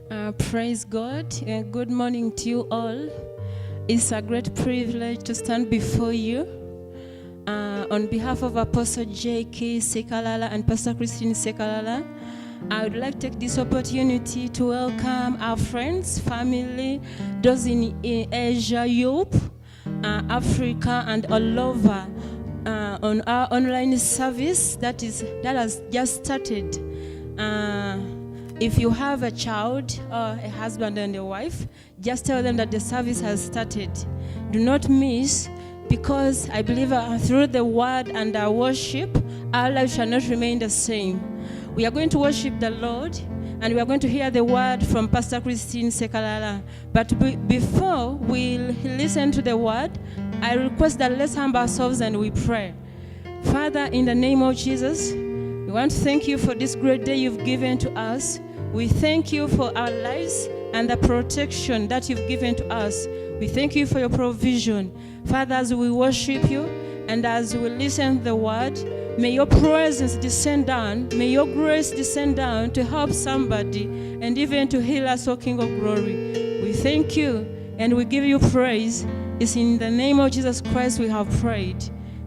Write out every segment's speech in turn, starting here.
Praise God. Good morning to you all. It's a great privilege to stand before you. On behalf of Apostle J.K. Sekalala and Pastor Christine Sekalala, I would like to take this opportunity to welcome our friends, family, those in Asia, Europe, Africa, and all over on our online service that has just started. If you have a child or a husband and a wife, just tell them that the service has started. Do not miss, because I believe through the word and our worship, our life shall not remain the same. We are going to worship the Lord, and we are going to hear the word from Pastor Christine Sekalala. But before we listen to the word, I request that let's humble ourselves and we pray. Father, in the name of Jesus, we want to thank you for this great day you've given to us. We thank you for our lives and the protection that you've given to us. We thank you for your provision. Father, as we worship you and as we listen to the word, may your presence descend down. May your grace descend down to help somebody and even to heal us, O King of Glory. We thank you and we give you praise. It's in the name of Jesus Christ we have prayed.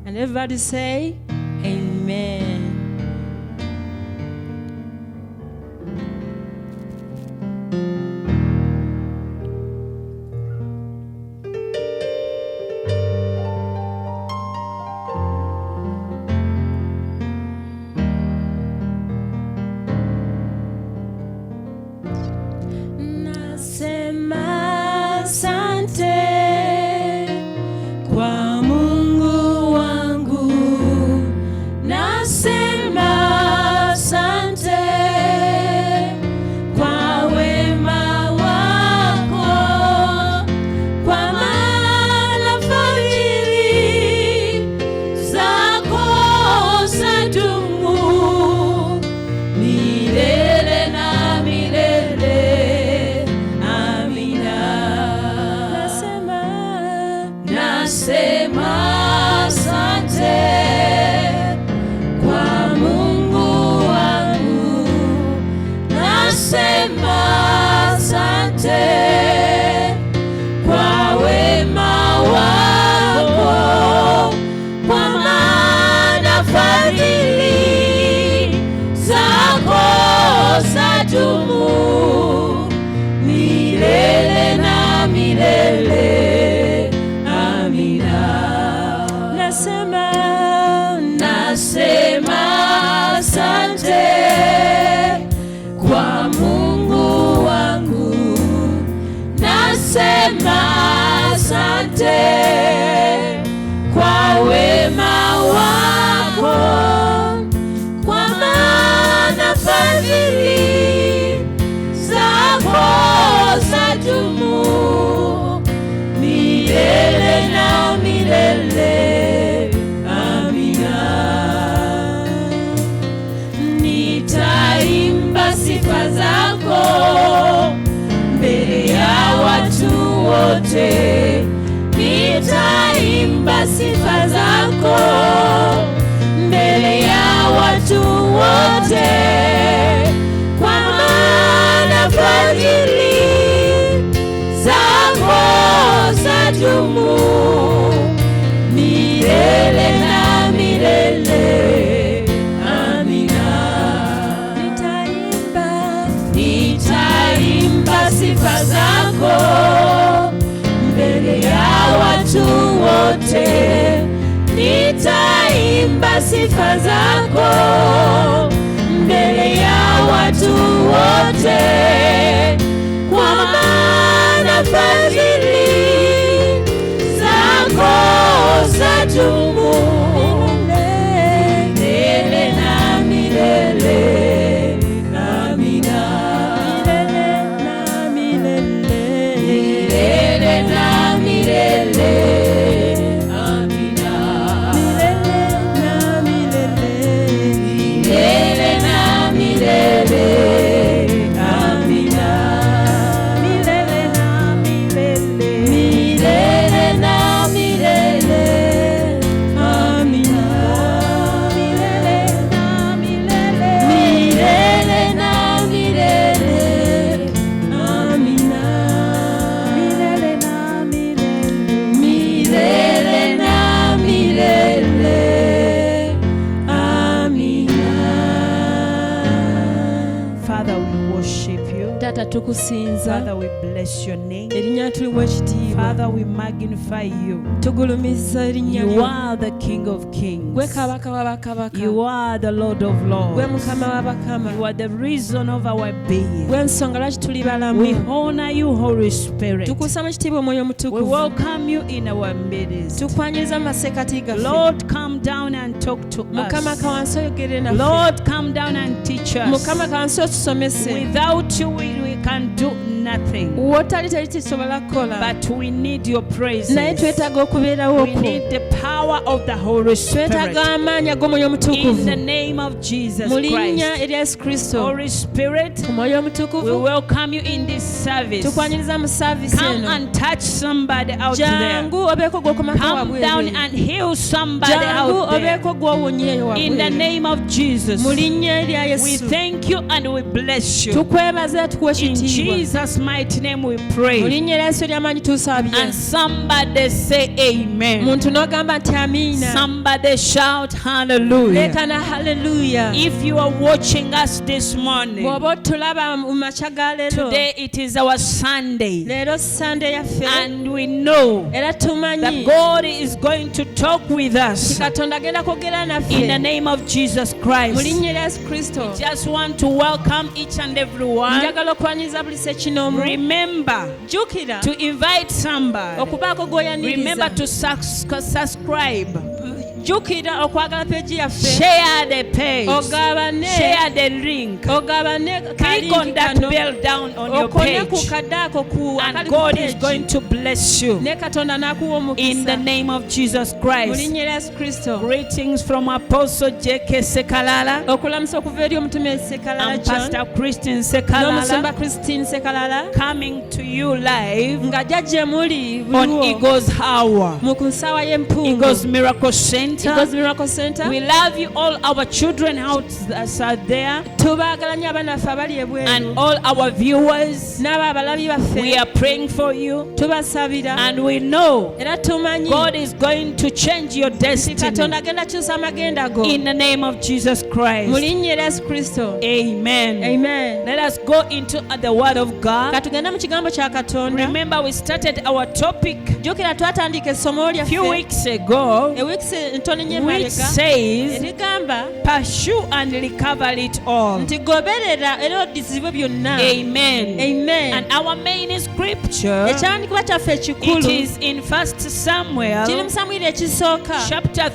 And everybody say, Amen. Nitaimba sifa zako mbele ya watu wote, kwa maana fadhili zako zadumu milele na milele. Amina. Nitaimba sifa zako mbele ya watu wote, nitaimba sifa zako mbele ya watu wote, kwa maana fadhili zako zadumu milele na milele. tukusinza. Father, we bless your name. Erinnya tuliwa ekitiibwa. Father, we magnify you. Tugulumiza erinnya You lyo. are the King of Kings. Gwe kabaka w'abakabaka. You are the Lord of Gwe Lords. mukama w'abakama. You are the reason of our being. Gwe ensonga lwaki tuli balamu. We honor you, Holy Spirit. Tukussa mu kitiibwa Omwoyo We Mutukuvu. welcome you in our midst. Tukwanyiriza mu maseekati gaffe. Lord, come down and talk to Mukama us. kawansi oyogere naffe. Lord, come down and teach us. Mukama kawansi otusomese. Without you, we can do nothing. Wotali teri kisobola kukola. But we need your presence. Naye twetaaga okubeerawo We kwo. need the power of the Holy Spirit. Twetaaga amaanyi ag'Omwoyo In the Mutukuvu. name of Jesus Mu linnya Christ. erya Yesu Kristo. Holy Spirit, Omwoyo we Mutukuvu. welcome you in this service. Tukwanyiriza mu saavisi Come eno. and touch somebody out there. Jangu obeeko gw'okomako Come down wabweru. and heal somebody Jangu out there. obeeko gw'owonyeeyo In the wabweru. name of Jesus, Mu linnya erya we Yesu. thank you and we bless you. Tukwebaza tukuwa In ekitiibwa. Jesus' mighty name we Mu pray. linnya erya Yesu ery'amaanyi tusaabye. And somebody say amen. Muntu n'ogamba nti amiina. Somebody shout hallelujah. Leekana haleluya. If you are watching us this morning, Bw'oba otulaba mu makya ga leero. today it is our Sunday. Leero Sande yaffe. And we know Era that tumanyi. God is going to talk with us Katonda agenda kwogera naffe. in the name of Jesus Mu Christ. linnya erya Yesu Kristo. Just want to welcome each and every one. Njagala okwaniriza buli ssekinomu. Remember Jjukira to invite somebody. okubaako gw'oyaniriza. Remember to subscribe. Jjukira okwagala peegi yaffe. Share the page. Ogabane. Share the link. Ogabane Click on that kano. bell down on your Okone ku page. kadde ako ku And akali ku God is page. going to bless you. Ne Katonda n'akuwa In the omukisa. name of Jesus Mu Christ. linnya erya Yesu Kristo. Greetings from Apostle J.K. Sekalala Okulamusa okuva eri omutume Sekalala and John. Pastor Christine N'omusumba Sekalala Christine Sekalala. coming to you live Nga jjajje muli on buliwo. Eagles Hour, Mu nsaawa y'empungu. Eagles Miracle Center. Eagles Miracle Center. We love you, all our children out there, Tubaagala nnyo abaana baffe abali ebweru. and all our viewers. N'abo abalabi baffe. We are praying for you, Tubasabira. and we know Era tumanyi. God is going to change your destiny Katonda agenda kyusa amagenda go. in the name of Jesus Mu Christ. linnya erya Yesu Kristo. Amen. Amen. Let us go into the Word of God. Katugenda mu kigambo kya Katonda. Remember, we started our topic Jjukira twatandika essomo a few lyaffe weeks ago, ewiikisi ntono nnyo which emabega says, erigamba pursue and recover it all. nti goberera era oddizibwe byonna. Amen. Amen. And our main scripture, ekyawandiikibwa kyaffe it ekikulu is in 1 kiri Samuel mu Samwiri ekisooka chapter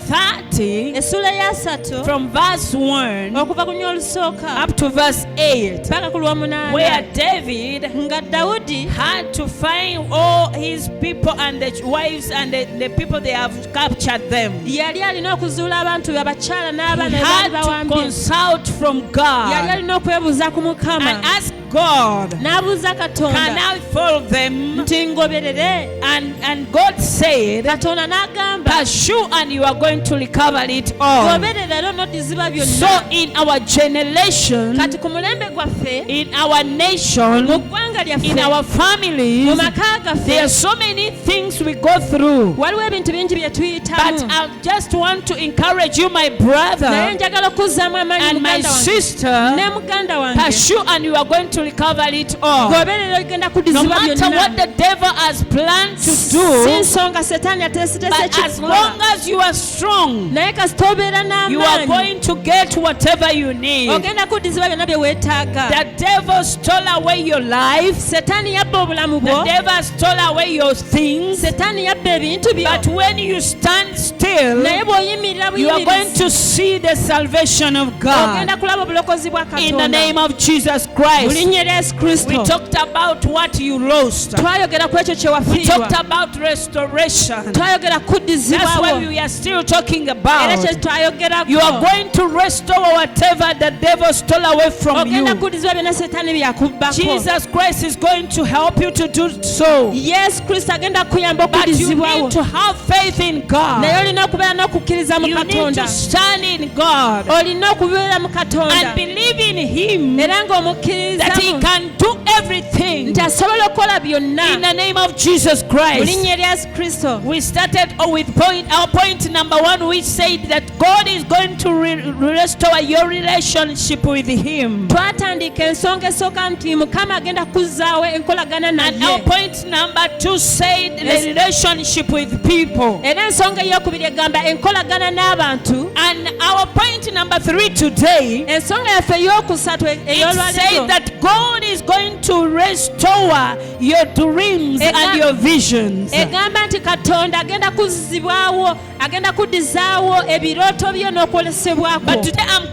30 essula ya 3 from verse 1 okuva ku nnya olusooka up to verse 8, paka ku lw'omunaana where David nga Dawudi had to find all his people and the wives and the people they have captured them. yali alina okuzuula abantu be abakyala He n'abaana be had baali to bawambye. consult from Yali God alina okwebuuza ku Mukama and ask God, n'abuuza can Katonda I follow them? nti ngoberere. And God said, Katonda n'agamba pursue and you are going to recover it all. goberera era onoddiziba So byonna. in our generation, Kati ku mulembe gwaffe in our mu nation, ggwanga in lyaffe our mu families, maka there are gaffe so many things we go through. waliwo ebintu bingi bye But tuyitamu. I just want to encourage you, my Naye brother njagala okuzzaamu amaanyi and my muganda wange sister, ne muganda wange. pursue and you are going to recover it all. Goberera ogenda No kuddizibwa matter what byonna. the devil has planned to Si do, nsonga setaani ateesetese but as long as you are strong, naye kasita obeera you are n'amaanyi going to get whatever you need. ogenda kuddizibwa byonna bye weetaaga. The devil stole away your life. Setaani yabba obulamu The bwo. devil stole away your things. Setaani yabba ebintu byo. But when you stand still, Naye bw'oyimirira you are going buyimirizi to see the salvation of God. ogenda kulaba obulokozi bwa In the Katonda. name of Jesus Mu Christ. linnya erya Yesu Kristo. We talked about what you lost. Twayogera ku ekyo kye We talked wafiirwa. about restoration. Twayogera That's why kuddizibwawo. we are still talking Era about. kye twayogerako. You are going to restore whatever the devil stole away from ogenda you. kuddizibwa byonna setaani byakubbako. Jesus Christ is going to help you to do so. Yesu Kristo agenda kuyamba But you okuddizibwawo. need to have faith in God. Naye olina okubeera n'okukkiriza mu You need Katonda. to stand in God Olina okubeera mu Katonda. and believe in Him Era ng'omukkiriza that that he can do everything nti asobola okukola in byonna the name of Jesus mu Christ. linnya lya Yesu Kristo. We started with our point number 1, which said that God is going to restore your relationship with him. Twatandika ensonga esooka nti Mukama agenda kuzzaawo enkolagana And our naye. point number 2 said Yes. the relationship with people. Era ensonga ey'okubiri egamba enkolagana n'abantu. And our point number 3 today, Ensonga yaffe ey'okusatu it said ey'olwaleero that God is going to restore your dreams and your visions. egamba nti Katonda agenda kuzzibwawo, agenda kuddizaawo ebirooto byo n'okwolesebwako. But today I'm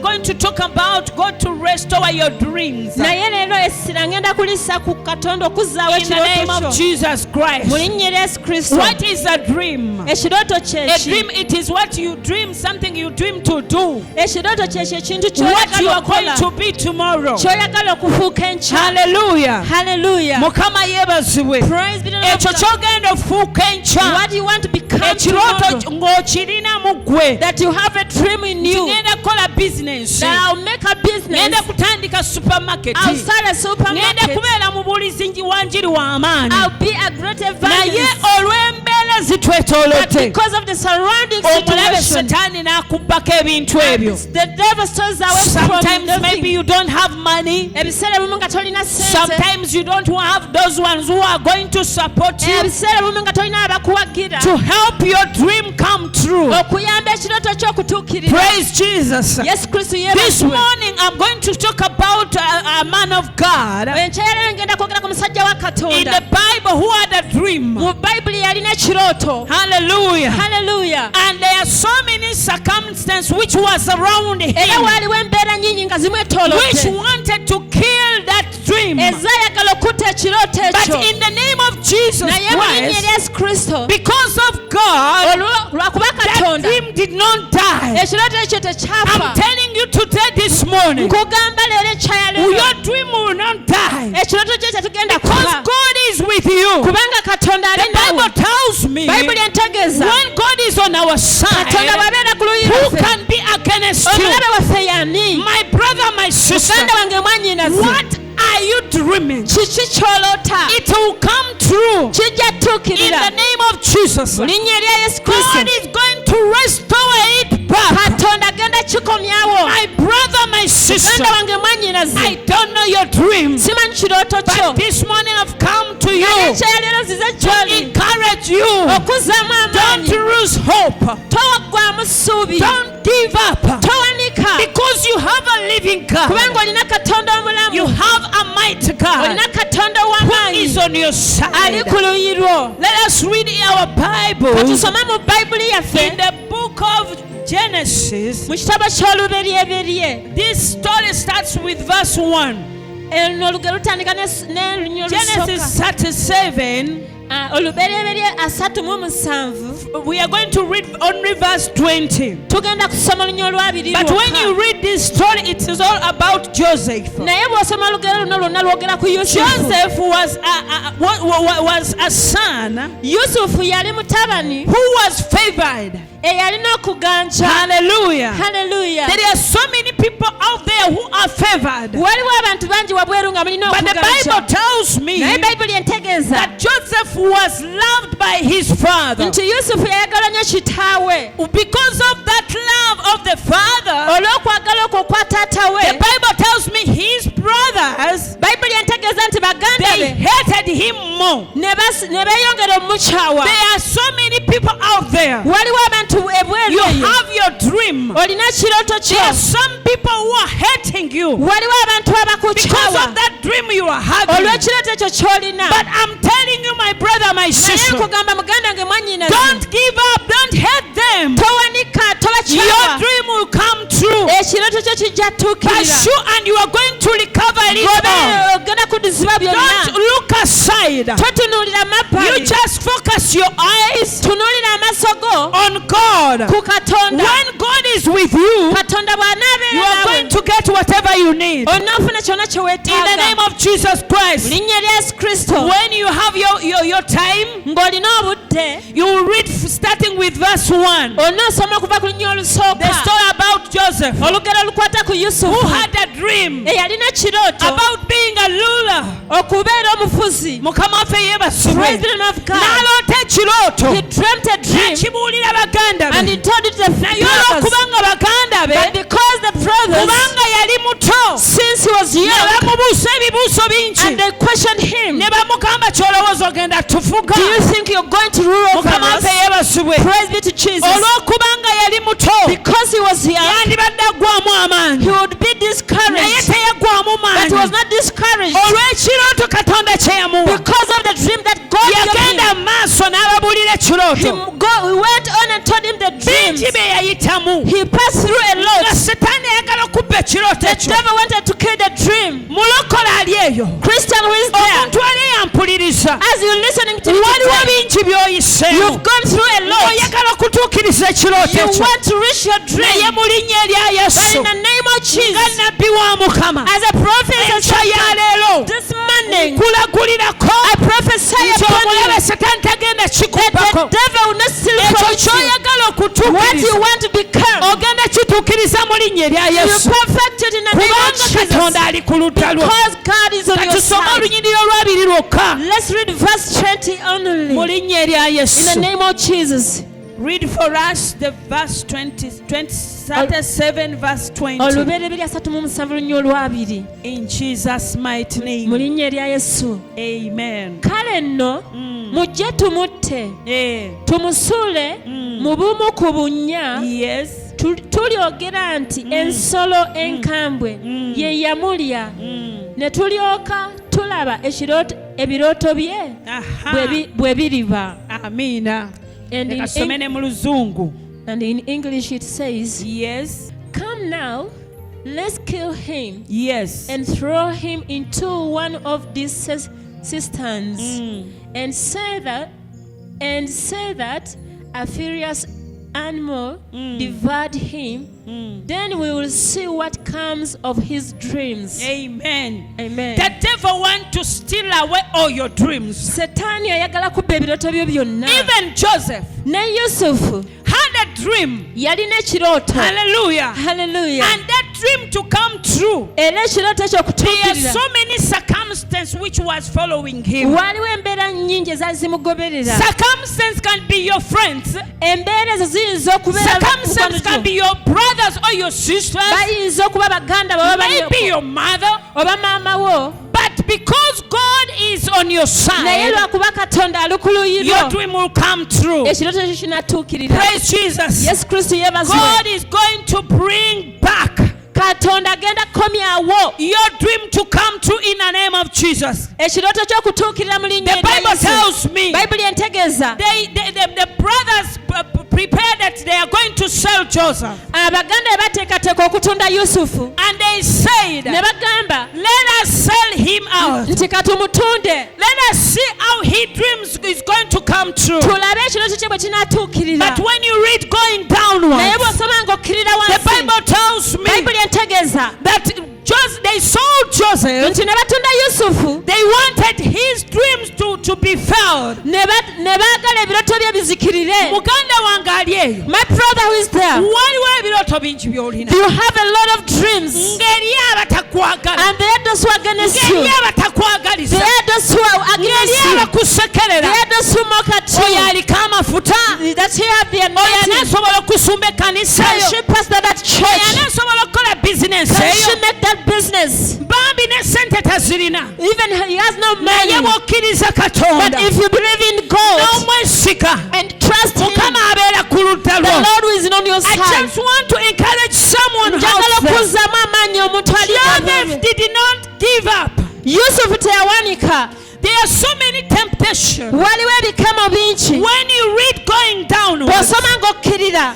going to talk about God to restore your dreams. Naye leero essira ngenda kulissa ku Katonda okuzzaawo In the name ekirooto of kyo Jesus Christ. mu linnya lya Yesu Kristo. What is a dream? Ekirooto A kyeki. dream, it is what you dream, something you dream to do. Ekirooto kyekyo ekintu What you ky'oyagala are going okukola, to be tomorrow. ky'oyagala okufuuka enkya. Hallelujah. Hallelujah. Mukama yebazibwe. Praise be to the Ekyo Lord. ky'ogenda okufuuka enkya. What you want to become Ekirooto tomorrow, ng'okirina mu ggwe. that you have a dream in you, Ngenda kukola business. that I'll make a business, Ngenda kutandika supermarket. I'll start a Ngenda supermarket, kubeera mubuulizi wa njiri w'amaanyi. I'll be a great Naye evangelist. olw'embeera But zitwetoolodde, because of the surrounding omulabe situation, setaani n'akubbako ebintu ebyo. the devil steals away from Sometimes maybe nothing. you don't have money. Ebiseera ebimu nga tolina ssente, Sometimes you don't have those ones who are going to support you ebiseera ebimu nga tolina abakuwagira to help your dream come true. okuyamba ekirooto ky'okutuukirira. Praise Jesus. Yesu Kristo This yeebazibwe. morning I'm going to talk about a man of God Enkyera ngenda kwogera ku musajja wa in Katonda. the Bible who had a dream. Mu Bayibuli yalina ekirooto. Hallelujah. Hallelujah. And there are so many circumstances which was around Era him waaliwo embeera nnyingi nga which zimwetoolodde wanted to kill that dream. ezaayagala okutta ekirooto But ekyo. in the name of Jesus Naye mu linnya Christ, erya Yesu Kristo, because of God, lwakuba that Katonda, dream did not die. ekirooto ekyo tekyafa. I'm telling you today, this morning, Nkugamba leero ekyaya leero, your dream will not die ekirooto kyo tetugenda because kufa. God is with you. Kubanga Katonda The ali nawe. Bible tells me Bayibuli entegeeza when God is on our side, Katonda bw'abeera ku luuyi who lwaffe, can be against you? omulabe waffe y'ani? My brother, my sister, Muganda wange mwannyinaze, what are you dreaming? kiki ky'oloota? It will come true Kijja in tuukirira the name of Jesus. mu linnya erya Yesu Kristo. God is going to restore it back. Katonda agenda kikomyawo. My brother, my sister, Muganda wange mwannyinaze, I don't know your dream, simanyi kirooto kyo, but this morning I've come to naye you ekyaya leero nzize to gy'oli encourage you. okuzzaamu Don't amaanyi. lose hope. Towaggwaamu ssuubi, Don't give up. towanika, Because you have a living God. kubanga olina Katonda You omulamu, have a mighty God olina Katonda who ow'amaanyi is on your ali side. ku luuyi lwo. Let us read our Bible Katusome mu Bayibuli yaffe in the book of Genesis. mu kitabo ky'oluberyeberye. This story starts with verse 1. Eno olugero lutandika n'olunnyo Genesis olusooka. 37. Oluberyeberye 37. We are going to read only verse 20. Tugenda kusoma olunnyo olwabiri But when lwokka. you read this story, it is all about Joseph. Naye bw'osoma olugero luno lwonna lwogera ku Yusufu. Joseph was a son Yusufu yali mutabani who was favored. eyalina okuganja. Hallelujah. Hallelujah. There are so many people out there who are favored. Waliwo abantu bangi wabweru nga mulina But the Bible okuganja. tells me Naye Bayibuli entegeeza that Joseph was loved by his father. nti Yusufu yayagala nnyo kitaawe. Because of that love of the father, Olw'okwagala okwo kwa taata the we, Bible tells me his brothers, Bayibuli entegeeza nti baganda they be hated him more. ne beeyongera omukyawa. There are so many people out there. Waliwo abantu ebweru You eyo. have your dream. Olina ekirooto There are kyo. some people who are hating you Waliwo abantu because abakukyawa of that dream you are having. olw'ekirooto ekyo ky'olina. But I'm telling you, my brother, my Naye sister, nkugamba muganda wange mwannyinaze, don't give up, don't hate them. towanika, Your tobakyawa. dream will come true. Ekirooto kyo kijja tuukirira. Pursue and you are going to recover it all. Gobe ogenda kuddizibwa Don't byonna. look aside. Totunuulira You mabbali. just focus your eyes Tunuulira amaaso go on God. ku Katonda. When God is with you, Katonda you bw'anaabeera are nawe, going to get whatever you need. onaafuna kyonna kye In the name weetaaga. of Jesus Mu Christ. linnya lya Yesu Kristo. When you have your time, Ng'olina obudde, you will read starting with verse 1. onoosoma okuva ku lunnyo The olusooka. story about about Joseph, olugero lukwata ku who yusufu had a dream eyalina ekirooto about being a ruler. okubeera omufuzi. Mukama waffe yeebasibwe. Praise the name of God. N'aloota ekirooto He dreamt a dream n'akibuulira baganda and be. he told it to the Naye brothers. olwokubanga baganda be, But because the brothers, kubanga yali muto, since he was ne young, bamubuusa ebibuuzo bingi, and they questioned him, ne bamugamba kyolowooza ogenda tufuga. do you think you're going to rule over Mukama us? waffe yeebasibwe. Praise be to Jesus. Olwokubanga yali muto, Because he was young, yandibadde aggwamu amaanyi, he would be naye discouraged, teyaggwamu but he was maanyi not discouraged olw'ekirooto Katonda kye yamuwa. because of the dream that God Yagenda gave mu maaso n'ababuulira ekirooto. him. He went on and told him the dreams. Bingi bye yayitamu. He passed through a Nga lot. Setaani ayagala okubba ekirooto The ekyo. devil wanted to kill the dream. Mulokole ali eyo. Christian who is there, Omuntu ali yampuliriza. as you're listening to me Waliwo today, bingi by'oyiseemu. you've gone through a lot. Oyagala okutuukiriza ekirooto You ekyo. want to reach your Naye dream, mu linnya erya but Yesu, in the name of nga Jesus, nnabbi wa Mukama, as a prophet, enkya ya leero this morning, kulagulirako I prophesy nti upon omulabe you Setaani tagenda that kikubbako. the devil will not steal Ekyo from you. ky'oyagala What you okutuukiriza want to become, ogenda kituukiriza mu linnya erya you Yesu, perfect it in the name of kubanga Jesus. Katonda ali ku ludda lwo. Because God is on your Katusome side. olunyiriro lwabiri lwokka Let's read verse 20 mu only. linnya erya In the Yesu. name of Jesus. Read for us the verse 37 verse 20 Olubereberye 37 lunnyo olwabiri. in Jesus mighty Mu name. linnya erya Yesu. Amen. Kale nno mujje tumutte Yeah. tumusuule mu bumu ku bunnya Yes. tulyogera nti ensolo enkambwe ye yamulya ne tulyoka tulaba ebirooto bye Aha. bwe biriba. Amina. And in, Kasome ne mu luzungu. and in English it says, Yes. come now, let's kill him Yes. and throw him into one of these cisterns and say that a furious animal devoured him. Then we will see what comes of his dreams. Amen. Amen. The devil want to steal away all your dreams. Setaani ayagala kubba ebirooto byo byonna. Even Joseph Ne Yusufu had a dream. yalina ekirooto. Hallelujah. Hallelujah. And that dream to come true, Era ekirooto ekyo there are okutuukirira. so many circumstances which was following him. Waliwo embeera nnyingi ezaali zimugoberera. Circumstances can be your friends. Embeera ezo ziyinza okubeera Circumstances can be your brothers or your sisters. bayinza okuba baganda baba Maybe your mother. oba maama wo, But because God is on your naye side, lwakuba katonda ali ku your luyiro, dream will come true. ekirooto ekyo kinatuukirira. Praise Jesus. Yesu Kristo yeebazibwe. God is going to bring back Katonda agenda kukomyawo your dream to come true in the name of Jesus. ekirooto ky'okutuukirira mu linnya The erya Bible Yesu. tells me Bayibuli entegeeza the brothers prepared that they are going to sell Joseph. abaganda be bateekateeka okutunda Yusufu And they said, ne bagamba let us sell him out. nti katumutunde Let us see how he dreams is going to come true. tulabe ekirooto kye bwe kinaatuukirira. But when you read going Naye downwards, bw'osoma ng'okkirira the wansi, Bible tells me Bayibuli entegeeza that they sold Joseph. nti ne batunda Yusufu They wanted his dreams to be filled. ne baagala ebirooto bye bizikirire. Muganda wange ali eyo. My brother who is there, Waliwo ebirooto bingi by'olina. you have a lot of dreams, Ng'eri abatakwagala. and there are those who are against you. Ng'eri abatakwagaliza. There are those who are Ng'eri against you. abakusekerera. There are those who mock at Oyo you. aliko amafuta. That he have the Oyo anointing. anaasobola okusumba ekkanisa Can eyo. she pastor that Oyo church? anaasobola okukola bizinensi Can eyo. she make that business? Bambi ne sente tazirina. Even he has no Naye money. bw'okkiriza But Katonda if you believe in God n'omwesiga, and trust Him, Mukama abeera ku ludda the lwo. Lord who is on your I side. just want to encourage someone Njagala out there. okuzzaamu amaanyi omuntu ali Joseph awo. did not give up. Yusufu teyawanika. There are so many temptations. Waliwo ebikamo bingi. When you read going downwards, Bw'osoma ng'okkirira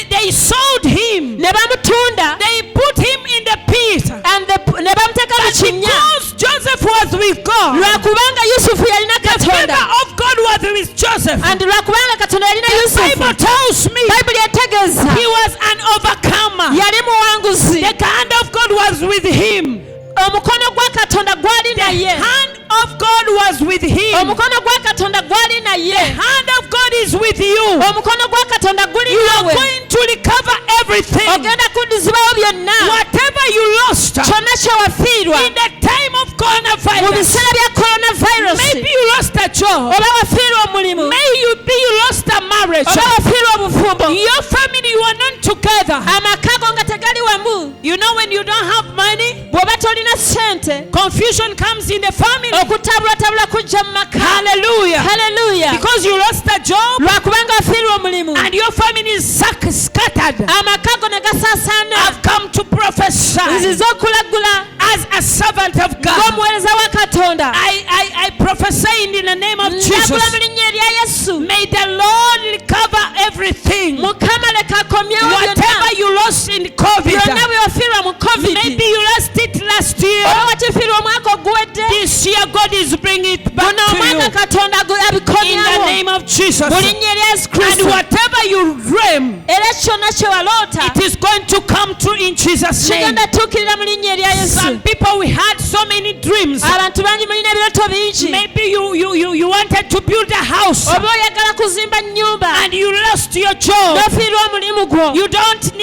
they sold him. ne bamutunda They put him in the pit. and ne bamuteeka mu But kinnya because Joseph was with God, lwakubanga Yusufu yalina the favor Katonda, of God was with Joseph. and lwakubanga Katonda yalina The Bible Yusufu, tells me Bayibuli etegeeza he was an overcomer. yali muwanguzi. The hand of God was with him. Omukono gwa Katonda gwali The naye. hand of God was with him. Omukono gwa Katonda gwali The naye. hand of God is with you. Omukono gwa Katonda guli You are nawe. going to recover everything. Ogenda ebyaddizibawo byonna whatever you lost kyonna kyewafiirwa in the time of mu coronavirus, biseera bya coronavirus, maybe you lost a job, oba wafiirwa omulimu, you lost a marriage, oba wafiirwa obufumbo, your family, you are not together. amaka go nga tegali wamu, You know, when you don't have money, bw'oba tolina ssente, confusion comes in the family. okutabulatabula kujja mu maka. Hallelujah. Hallelujah. Because you lost a job lwakubanga wafiirwa omulimu, and your family is scattered. amaka go ne gasaasaana. I've come to prophesy nziza okulagula as a servant of God. ng'omuweereza wa Katonda. I prophesy in the name of Ndagula Jesus. mu linnya erya Yesu. May the Lord recover everything. Mukama leka akomyewo Whatever byonna. you lost in COVID, byonna bwe wafiirwa mu COVID. maybe you lost it last year. oba wakifiirwa omwaka oguwedde. This year, God is bringing it back Buno to you. omwaka Katonda In the abikomyawo. name of Jesus. Mu linnya erya Yesu And Kristo. whatever you dream, Era kyonna kye waloota it is going to come true in Jesus' name. kigenda tuukirira mu linnya erya Some Yesu. people, we had so many dreams. Abantu bangi mulina ebirooto bingi. Maybe you wanted to build a house oba oyagala kuzimba nnyumba and you lost your job. n'ofiirwa omulimu gwo. You don't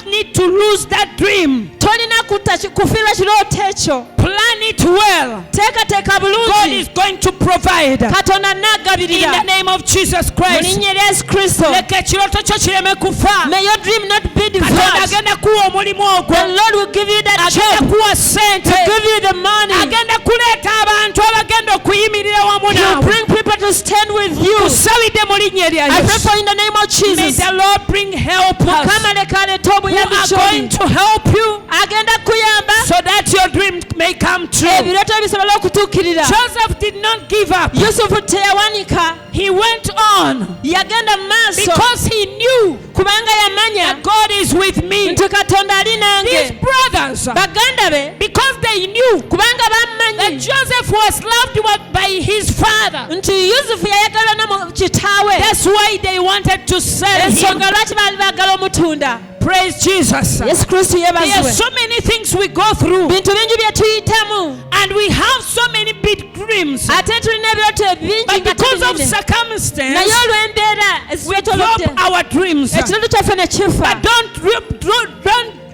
need to lose that dream. tolina kufiirwa kirooto ekyo. Plan it well. teekateeka God bulungi. is going to provide. Katonda In the n'agabirira. name of Jesus mu Christ. linnya erya Yesu Kristo. Leka ekirooto kyo kireme kufa. May your dream not be Katonda deferred. agenda kuwa omulimu ogwo. The Lord will give you that Agenda job, kuwa sente. give you the money. Agenda kuleeta abantu abagenda okuyimirira wamu He'll naawe. bring people to stand with you. Kusabidde mu linnya erya I pray Yesu. for in the name of May Jesus. the Lord bring helpers Mukama leka aleete who obuyambi are going ky'oli. to help you Agenda kuyamba so that your dream may come true. ebirooto bisobole okutuukirira. Joseph did not give up. Yusufu teyawanika. He went on Yagenda mu maaso because he knew kubanga yamanya that God is with me. nti Katonda ali His nange. brothers, Baganda be because they knew kubanga that bamanyi Joseph was loved by his father, nti Yusufu yayagalwa ne mu kitaawe. that's why they wanted to sell him. Ensonga lwaki baali baagala omutunda. Praise Jesus. Yesu Kristo There are yeebazibwe. so many things we go through, bintu bingi bye tuyitamu and we have so many big dreams. ate tulina ebirooto bingi But nga because of tubirine. circumstance, naye olw'embeera we drop ezitwetolodde our dreams. ekirooto kyaffe ne kifa. But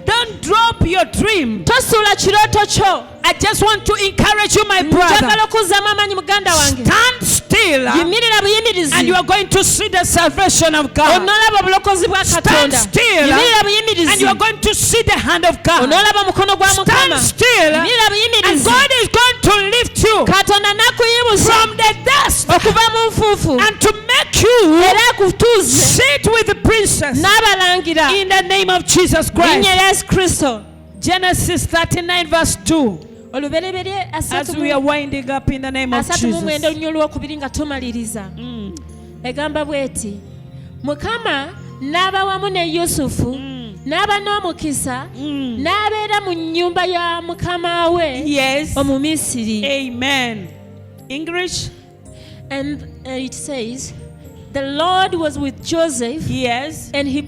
don't drop your dream. tosuula kirooto kyo. I just want to encourage you, my brother. njagala okuzzaamu amaanyi muganda wange. Stand still, yimirira buyimirizi. and you are going to see the salvation of God. onoolaba obulokozi bwa Stand Katonda. still, yimirira and buyimirizi. you are going to see the hand of God. onoolaba omukono gwa Stand Mukama. still, yimirira and buyimirizi. God is going to lift you Katonda n'akuyimusa from the dust okuva mu nfuufu and to make you era akutuuze sit with the princess n'abalangira in the name of Jesus mu linnya Christ. erya Yesu Kristo. Genesis 39 verse 2. olubereberye As we are winding up in the name of 3:9 Jesus. olunnyo olwokubiri nga tumaliriza. egamba bw'eti Mukama n'aba wamu ne Yusufu n'aba n'omukisa n'abeera mu nnyumba ya mukama we Yes. Omumisiri. Amen. English? And it says the Lord was with Joseph Yes. and he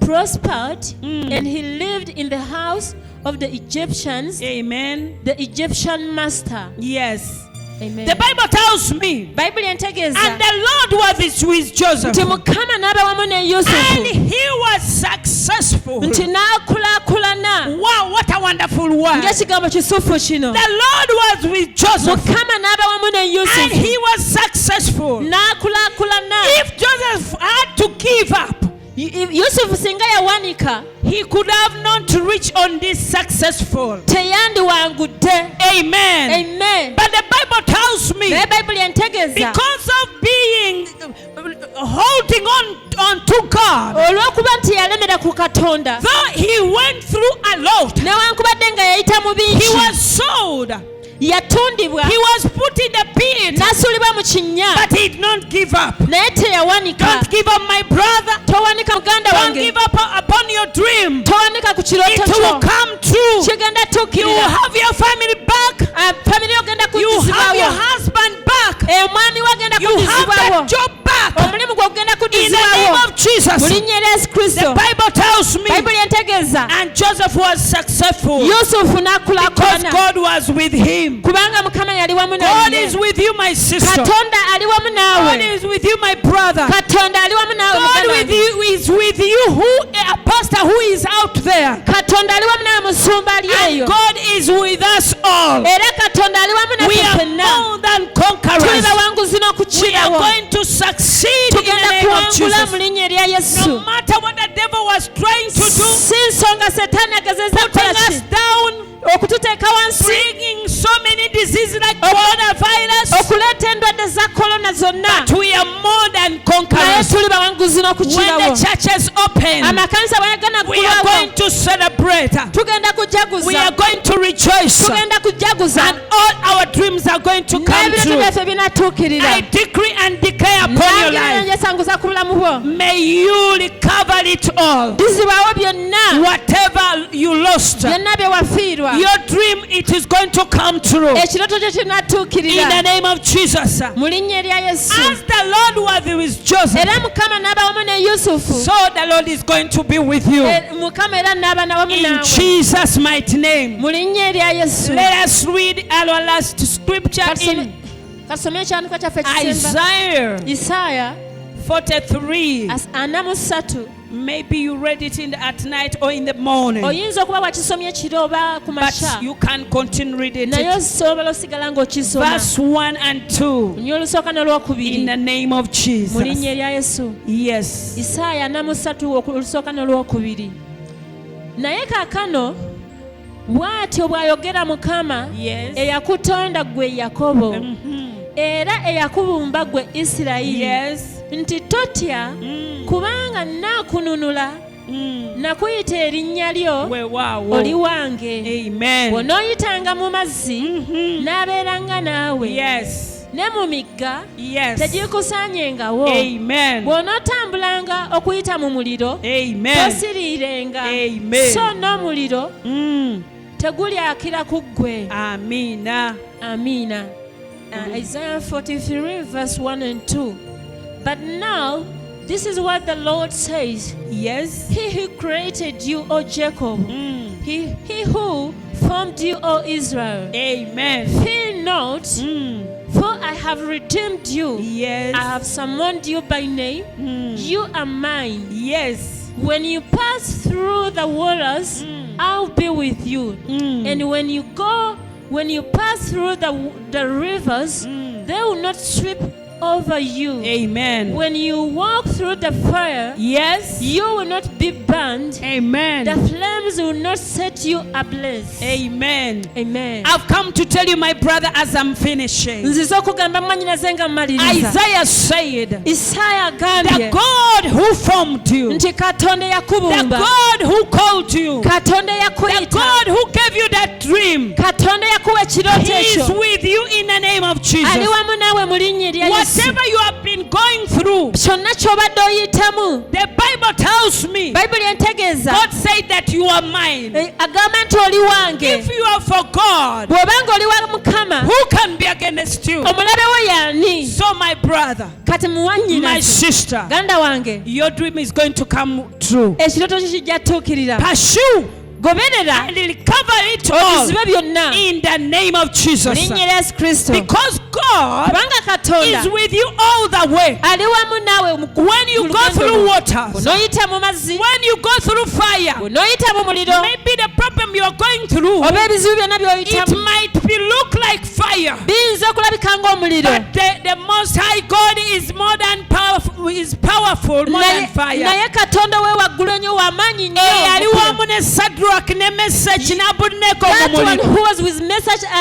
prospered and he lived in the house of the Egyptians, Amen. the Egyptian master. Yes. Amen. The Bible tells me, Bible entegeeza and the Lord was with Joseph, nti Mukama n'aba wamu ne and Yusufu he was successful. nti n'akulaakulana. Wow, what a wonderful word. ng'ekigambo kisufu kino. The Lord was with Joseph, Mukama n'aba wamu ne and Yusufu he was successful. n'akulaakulana. If Joseph had to give up, Yusufu singa yawanika he could have not reached on this successful. teyandiwangudde. Amen. Amen. But the Bible tells me, naye Bayibuli entegeeza because of being holding on to God, olw'okuba nti yalemera ku Katonda though he went through a lot, newankubadde nga yayita mu he bingi was sold, yatundibwa he was put in the pit, n'asuulibwa mu kinnya but he did not give up. naye teyawanika. Don't give up, my brother. towanika muganda Don't wange. give up upon your dream. towanika ku kirooto It will kyo. come true. kigenda You will tuukirira. have your family back. famire ogenda You have your kuddizibwawo. husband back. omwami we agenda You have kuddizibwawo. that job back. omulimu gwe ogenda In the name kuddizibwawo of Jesus. mu linnya erya Yesu The Kristo. Bible tells me, Bayibuli entegeeza and Joseph was successful Yusufu because n'akulaakulana God was with him. kubanga Mukama yali wamu God naye. is with you, my sister. Katonda ali wamu God naawe. is with you, my brother. Katonda ali wamu naawe God muganda with wange. you is with you, who a pastor who is out there. katonda ali wamu nawe mu ssumba And lyeyo God is with us all. era katonda ali wamu We naffe are ffenna more than tuli conquerors. bawanguzi We are n'okukirawo going to succeed in the tugenda name of kuwangula Jesus. mu linnya erya yesu No matter what the devil was trying to do, si nsonga setaani agezeza putting kukola us ki down, okututeeka wansi bringing so many diseases like coronavirus, okuleeta endwadde za korona zonna but we are more than naye conquerors. tuli bawanguzi When n'okukirawo the churches open, amakanisa bwegana we are going kulwawo to celebrate. tugenda We kujaguza are going to rejoice. tugenda kujaguza And all our dreams are going to come n'ebirooto true. byaffe binatuukirira I decree and declare upon your life, nageranjesanguza ku bulamu bwo may you recover it all. bizibwawo byonna Whatever you lost, byonna bye wafiirwa your dream, it is going to come true. ekirooto kyo In the kinatuukirira name of Jesus. mu linnya erya yesu As the Lord was with Joseph, era mukama n'aba wamu ne yusufu so the Lord is going to be with you. mukama era n'aba na wamu In naawe Jesus' mighty name. mu linnya erya yesu Let us read our last scripture in kasome ekyandiiko kyaffe ekisemba Isaiah isaaya 43. 43 Maybe you read it at night or in the morning, oyinza okuba wakisomye ekiro oba ku makya but you can continue reading naye it. osobola osigala ng'okisoma Verse 1 and 2. nnyo olusooka n'olwokubiri In the name of mu Jesus. linnya erya yesu Yes. isaaya 43 olusooka n'olwokubiri naye kaakano bw'atyo bw'ayogera mukama Yes. eyakutonda ggwe yakobo Mhm. era eyakubumba ggwe isirayiri Yes. nti totya kubanga naakununula nakuyita erinnya lyo Wow. oli wange Amen. bw'onooyitanga mu mazzi n'abeeranga naawe Yes. ne mu migga Yes. tegikusaanyengawo Amen. bw'onootambulanga okuyita mu muliro Amen. tosiriirenga Amen. so n'omuliro Mm. tegulyakira ku ggwe Amina. amiina Isaiah 43 verse 1 and 2 but now this is what the Lord says Yes. he who created you O Jacob Mm. he who formed you O Israel Amen. fear not Mm. for I have redeemed you Yes. I have summoned you by name Mm. you are mine Yes. when you pass through the waters I'll be with you Mm. and when you pass through the rivers they will not sweep over you Amen. when you walk through the fire Yes. you will not be burned Amen. the flames will not set you ablaze Amen. amen I've come to tell you, my brother, as I'm finishing. nzize okugamba mwanyinaze nga mmaliriza Isaiah said, isaaya the agambye God who formed you, nti katonda the yakubumba God who called you, katonda the yakuyita God who gave you that dream, katonda yakuwa ekirooto He is ekyo with you in the name of ali Jesus. wamu naawe mu linnya erya yesu Whatever you have been going through, kyonna ky'obadde oyitamu the Bible tells me, bayibuli entegeeza God said that you are mine. agamba nti oli wange If you are for God, bw'obanga oli wa mukama who can be against you? omulabe wo y'ani So, my brother, kati my muwanyinaze sister, ganda wange your dream is going to come true. ekirooto kyo kijja tuukirira Pursue goberera and recover it all obizibe byonna in the name of mu Jesus. linnya erya yesu kristo Because God kubanga katonda is with you all the way. ali wamu naawe When you go through waters, bw'onooyita mu mazzi when you go through fire, bw'onooyita mu muliro maybe the problem you are going through, oba ebizibu byonna it by'oyitamu might be look like fire. biyinza okulabika ng'omuliro But the Most High God is more than powerful, is powerful more than fire. naye katonda we waggulu ennyo w'amaanyi Yali nnyo wamu ne Shadrach ne Meshach ne Abednego that mu one muliro. who was with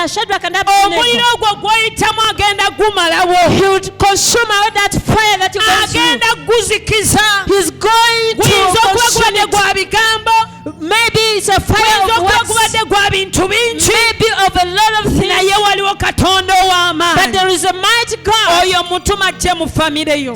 Shadrach and Abednego Omuliro ogwo gw'oyitamu agenda gumalawo. he would consume away that fire that you're going Agenda through guzikiza. he's going Guyinza to okuba consume gubadde it gwa bigambo. maybe it's a fire Guyinza of okuba words gubadde gwa bintu bingi. maybe of a lot of things Naye waliwo Katonda but ow'amaanyi. there is a mighty God Oyo mutuma ajje mu famire yo. I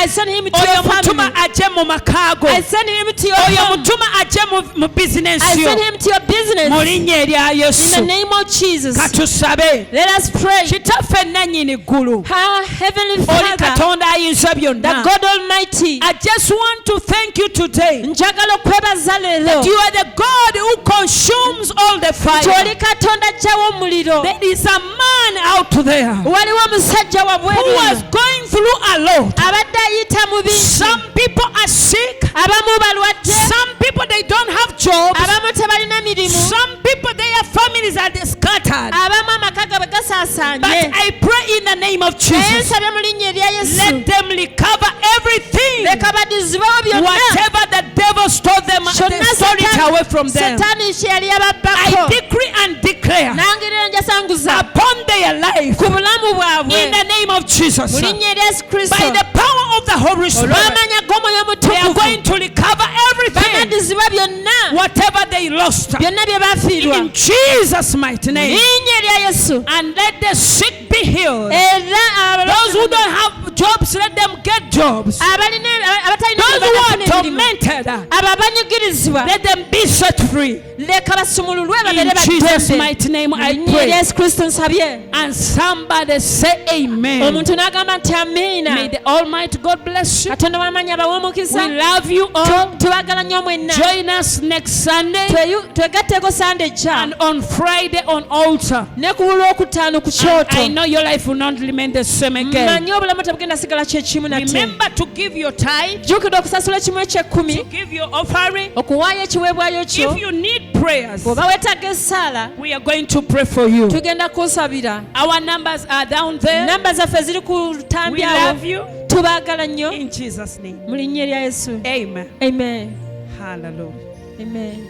send him to Oyo your mutuma family ajje mu maka go. I send him to your Oyo home mutuma ajje mu I bizinensi yo. send him to your business Mu linnya erya in the Yesu. name of Jesus Katusabe. let us pray Kitaffe nannyini ggulu. our heavenly Oli Father Katonda ayinza the byonna. God Almighty I just want to thank you today. njagala okwebaza leero You are the God who consumes all the fire. kyoli katonda ajjawo omuliro There is a man out there waliwo omusajja who wabweru was going through a lot. abadde ayita mu bingi Some people are sick. abamu balwadde Some people they don't have jobs. abamu tebalina mirimu, Some people, their families are scattered. abamu amaka gaabwe But gasaasaanye. I pray in the name of Naye Jesus, nsabye mu linnya erya Yesu, let them recover everything. leka badizibwewo byonna Whatever the devil stole them, they stole it away from them. Setaani kye yali I yababbako, decree and declare nangirira njasanguza upon their life ku bulamu bwabwe in the name of Jesus, mu linnya erya Yesu Kristo, by the power of the Holy Spirit, olw'amanya g'Omwoyo they are Omutukuvu, going to recover everything, banadizibwa byonna whatever they lost, byonna bye baafiirwa in Jesus' mighty mu name. linnya erya Yesu. And let the sick be healed. Era Those who don't have jobs, let them get jobs. abatalina Those who are emirimu, tormented, abo abanyigirizibwa, let them be set free. leka basumululwe In babeere Jesus' baddembe. mighty name Mu I linnya erya pray. Yesu Kristo nsabye. And somebody say amen. Omuntu n'agamba nti amiina. May the Almighty God bless you. Katonda w'amaanyi abawe omukisa. We love you all. Tubagala nnyo mwenna. Join us next Sunday Twegatteeko Sande ejja. and on Friday on altar. Ne ku Lwokutaano ku And I kyoto. know your life will not remain the same again. Mmanyi obulamu tebugenda sigala kye kimu nate. Remember to give your tithe, Jjukira okusasula ekimu eky'ekkumi, to give your offering. okuwaayo ekiweebwayo kyo. If you need prayers, Bw'oba weetaaga essaala, we are going to pray for you. tugenda kusabira. Our numbers are down there. Namba zaffe ziri ku We lutambi love awo. you. Tubaagala nnyo In Jesus' name. mu linnya erya Yesu. Amen. Amen. Hallelujah. Amen.